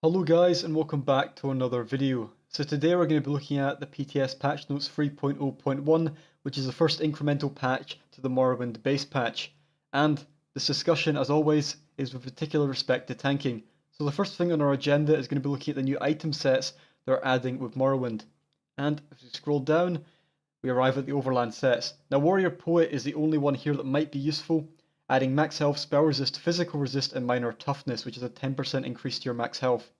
Hello guys and welcome back to another video. So today we're going to be looking at the PTS patch notes 3.0.1, which is the first incremental patch to the Morrowind base patch. And this discussion, as always, is with particular respect to tanking. So the first thing on our agenda is going to be looking at the new item sets they're adding with Morrowind. And if we scroll down, we arrive at the overland sets. Now Warrior Poet is the only one here that might be useful, adding max health, spell resist, physical resist, and minor toughness, which is a 10% increase to your max health.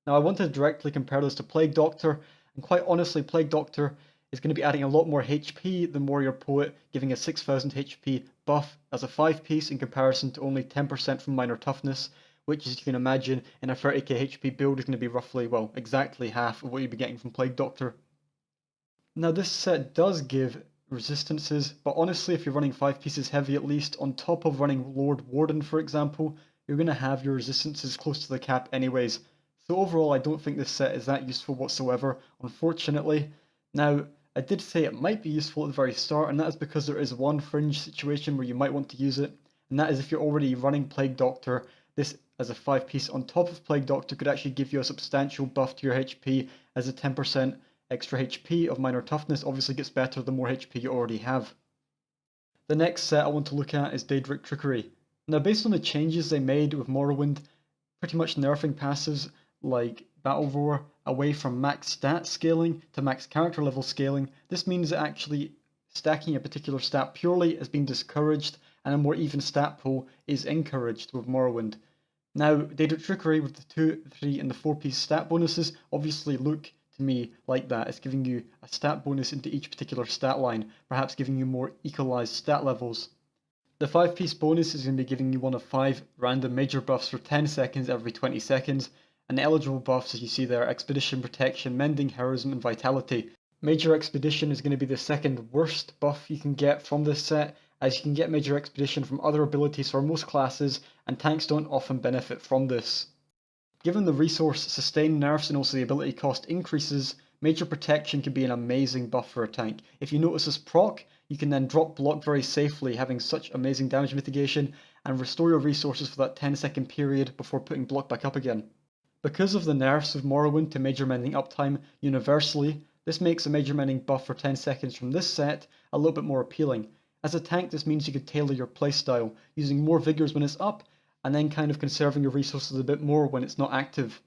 Now I want to directly compare this to Plague Doctor, and quite honestly Plague Doctor is going to be adding a lot more HP than Warrior Poet, giving a 6000 HP buff as a 5-piece in comparison to only 10% from minor toughness, which as you can imagine in a 30k HP build is going to be roughly, well, exactly half of what you'd be getting from Plague Doctor. Now this set does give resistances, but honestly if you're running 5 pieces heavy at least, on top of running Lord Warden for example, you're going to have your resistances close to the cap anyways. So overall I don't think this set is that useful whatsoever, unfortunately. Now I did say it might be useful at the very start, and that is because there is one fringe situation where you might want to use it, and that is if you're already running Plague Doctor. This as a 5-piece on top of Plague Doctor could actually give you a substantial buff to your HP, as a 10% extra HP of minor toughness obviously gets better the more HP you already have. The next set I want to look at is Daedric Trickery. Now based on the changes they made with Morrowind, pretty much nerfing passives like Battle Roar away from max stat scaling to max character level scaling, this means that actually stacking a particular stat purely is being discouraged and a more even stat pool is encouraged with Morrowind. Now, Daedric Trickery with the 2, 3 and the 4-piece stat bonuses obviously look to me like that. It's giving you a stat bonus into each particular stat line, perhaps giving you more equalized stat levels. The 5-piece bonus is going to be giving you one of 5 random major buffs for 10 seconds every 20 seconds, and eligible buffs as you see there: Expedition, Protection, Mending, Heroism, and Vitality. Major Expedition is going to be the second worst buff you can get from this set, as you can get Major Expedition from other abilities for most classes, and tanks don't often benefit from this. Given the resource sustain nerfs and also the ability cost increases, Major Protection can be an amazing buff for a tank. If you notice this proc, you can then drop block very safely, having such amazing damage mitigation, and restore your resources for that 10-second period before putting block back up again. Because of the nerfs of Morrowind to Major Mending uptime universally, this makes a Major Mending buff for 10 seconds from this set a little bit more appealing. As a tank, this means you could tailor your playstyle, using more vigors when it's up, and then kind of conserving your resources a bit more when it's not active.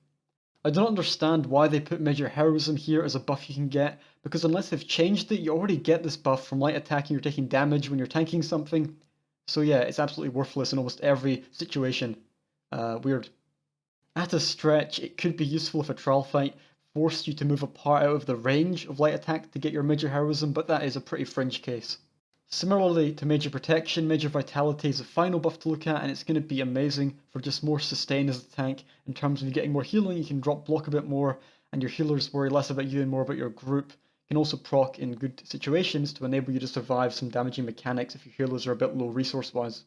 I don't understand why they put Major Heroism here as a buff you can get, because unless they've changed it, you already get this buff from light attacking or taking damage when you're tanking something. So yeah, it's absolutely worthless in almost every situation. Weird. At a stretch, it could be useful if a trial fight forced you to move a part out of the range of light attack to get your Major Heroism, but that is a pretty fringe case. Similarly to Major Protection, Major Vitality is a final buff to look at, and it's going to be amazing for just more sustain as a tank. In terms of you getting more healing, you can drop block a bit more, and your healers worry less about you and more about your group. You can also proc in good situations to enable you to survive some damaging mechanics if your healers are a bit low resource-wise.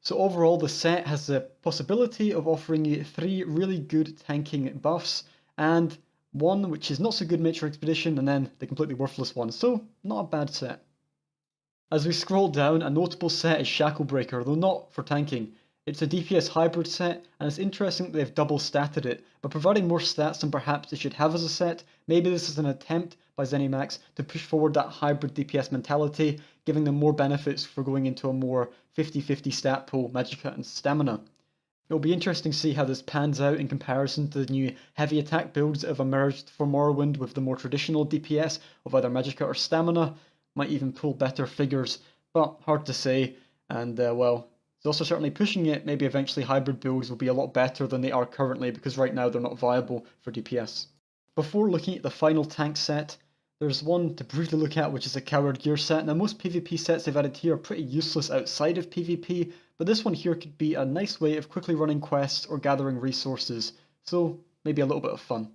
So overall, the set has the possibility of offering you 3 really good tanking buffs, and 1 which is not so good Major Expedition, and then the completely worthless one, so not a bad set. As we scroll down, a notable set is Shadowplay, though not for tanking. It's a DPS hybrid set, and it's interesting that they've double statted it, but providing more stats than perhaps they should have as a set. Maybe this is an attempt by ZeniMax to push forward that hybrid DPS mentality, giving them more benefits for going into a more 50-50 stat pool, Magicka and Stamina. It'll be interesting to see how this pans out in comparison to the new heavy attack builds that have emerged for Morrowind with the more traditional DPS of either Magicka or Stamina. Might even pull better figures, but hard to say, and well, it's also certainly pushing it. Maybe eventually hybrid builds will be a lot better than they are currently, because right now they're not viable for DPS. Before looking at the final tank set, there's one to briefly look at, which is a Coward Gear set. Now most PvP sets they've added here are pretty useless outside of PvP, but this one here could be a nice way of quickly running quests or gathering resources, so maybe a little bit of fun.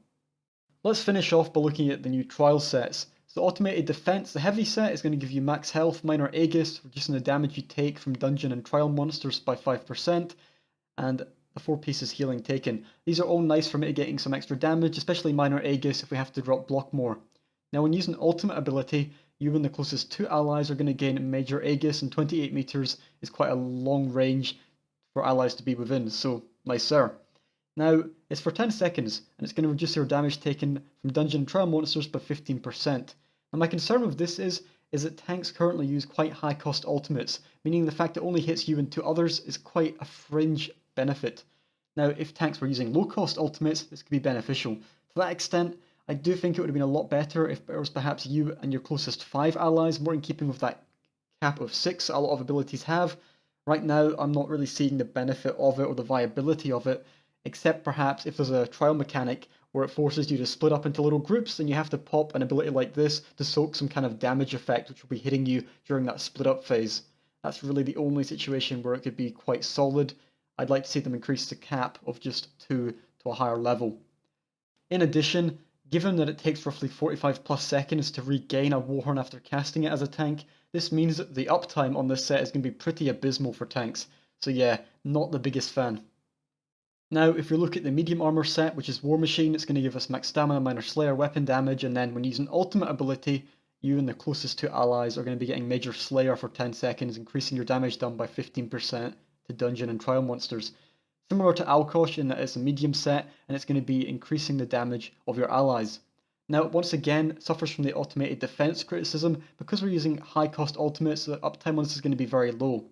Let's finish off by looking at the new trial sets. So Automated Defense, the heavy set, is going to give you max health, minor Aegis, reducing the damage you take from dungeon and trial monsters by 5%, and the 4 pieces healing taken. These are all nice for mitigating some extra damage, especially minor Aegis if we have to drop block more. Now when using ultimate ability, you and the closest 2 allies are going to gain major Aegis, and 28 meters is quite a long range for allies to be within, so nice sir. Now, it's for 10 seconds, and it's going to reduce your damage taken from dungeon and trial monsters by 15%. Now my concern with this is that tanks currently use quite high cost ultimates, meaning the fact it only hits you and 2 others is quite a fringe benefit. Now, if tanks were using low cost ultimates, this could be beneficial. To that extent, I do think it would have been a lot better if it was perhaps you and your closest 5 allies, more in keeping with that cap of 6 a lot of abilities have. Right now, I'm not really seeing the benefit of it or the viability of it, except perhaps if there's a trial mechanic where it forces you to split up into little groups and you have to pop an ability like this to soak some kind of damage effect which will be hitting you during that split up phase. That's really the only situation where it could be quite solid. I'd like to see them increase the cap of just 2 to a higher level. In addition, given that it takes roughly 45 plus seconds to regain a Warhorn after casting it as a tank, this means that the uptime on this set is going to be pretty abysmal for tanks. So yeah, not the biggest fan. Now, if you look at the medium armor set, which is War Machine, it's going to give us max stamina, minor slayer, weapon damage, and then when using ultimate ability, you and the closest 2 allies are going to be getting major slayer for 10 seconds, increasing your damage done by 15% to dungeon and trial monsters. Similar to Alkosh in that it's a medium set, and it's going to be increasing the damage of your allies. Now, once again, it suffers from the automated defense criticism. Because we're using high cost ultimates, the uptime on this is going to be very low.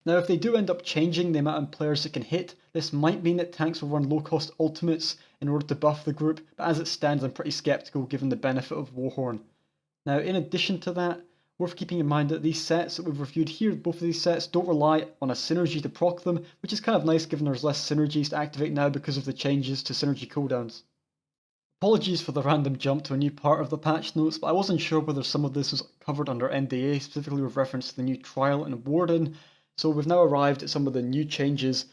Now, if they do end up changing the amount of players it can hit, this might mean that tanks will run low-cost ultimates in order to buff the group, but as it stands, I'm pretty skeptical given the benefit of Warhorn. Now, in addition to that, worth keeping in mind that these sets that we've reviewed here, both of these sets, don't rely on a synergy to proc them, which is kind of nice given there's less synergies to activate now because of the changes to synergy cooldowns. Apologies for the random jump to a new part of the patch notes, but I wasn't sure whether some of this was covered under NDA, specifically with reference to the new Trial and Warden. So we've now arrived at some of the new changes to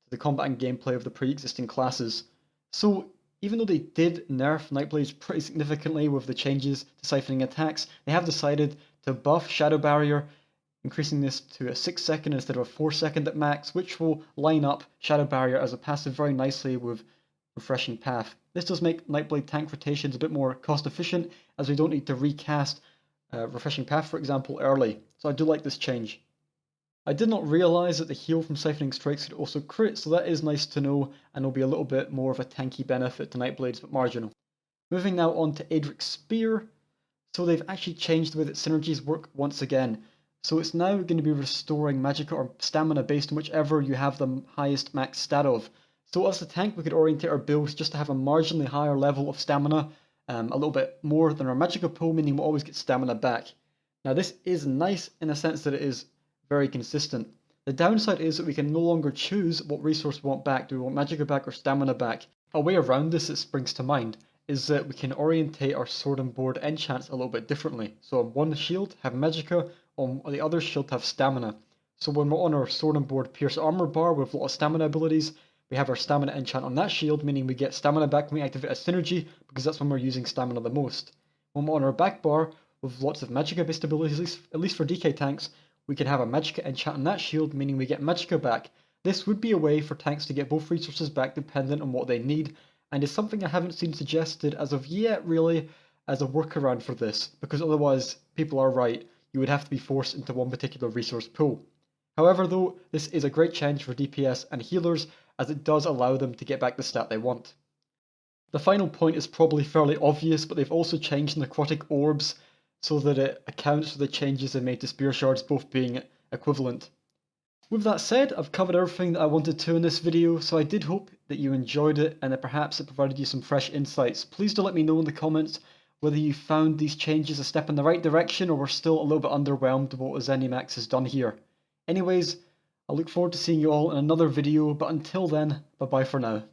the combat and gameplay of the pre-existing classes. So even though they did nerf Nightblades pretty significantly with the changes to siphoning attacks, they have decided to buff Shadow Barrier, increasing this to a 6 second instead of a 4 second at max, which will line up Shadow Barrier as a passive very nicely with Refreshing Path. This does make Nightblade tank rotations a bit more cost efficient, as we don't need to recast Refreshing Path, for example, early. So I do like this change. I did not realise that the heal from Siphoning Strikes could also crit, so that is nice to know, and will be a little bit more of a tanky benefit to Nightblades, but marginal. Moving now on to Adric's Spear. So they've actually changed the way that synergies work once again. So it's now going to be restoring magicka or stamina based on whichever you have the highest max stat of. So as a tank, we could orientate our builds just to have a marginally higher level of stamina, a little bit more than our magicka pool, meaning we'll always get stamina back. Now this is nice in the sense that it is very consistent. The downside is that we can no longer choose what resource we want back. Do we want magicka back or stamina back? A way around this that springs to mind is that we can orientate our sword and board enchants a little bit differently. So on one shield have magicka, on the other shield have stamina. So when we're on our sword and board pierce armor bar with a lot of stamina abilities, we have our stamina enchant on that shield, meaning we get stamina back when we activate a synergy, because that's when we're using stamina the most. When we're on our back bar with lots of magicka based abilities, at least for DK tanks, we can have a magicka enchant on that shield, meaning we get magicka back. This would be a way for tanks to get both resources back dependent on what they need, and is something I haven't seen suggested as of yet really as a workaround for this, because otherwise, people are right, you would have to be forced into one particular resource pool. However though, this is a great change for DPS and healers, as it does allow them to get back the stat they want. The final point is probably fairly obvious, but they've also changed necrotic orbs so that it accounts for the changes they made to spear shards both being equivalent. With that said, I've covered everything that I wanted to in this video, so I did hope that you enjoyed it and that perhaps it provided you some fresh insights. Please do let me know in the comments whether you found these changes a step in the right direction or were still a little bit underwhelmed with what ZeniMax has done here. Anyways, I look forward to seeing you all in another video, but until then, bye bye for now.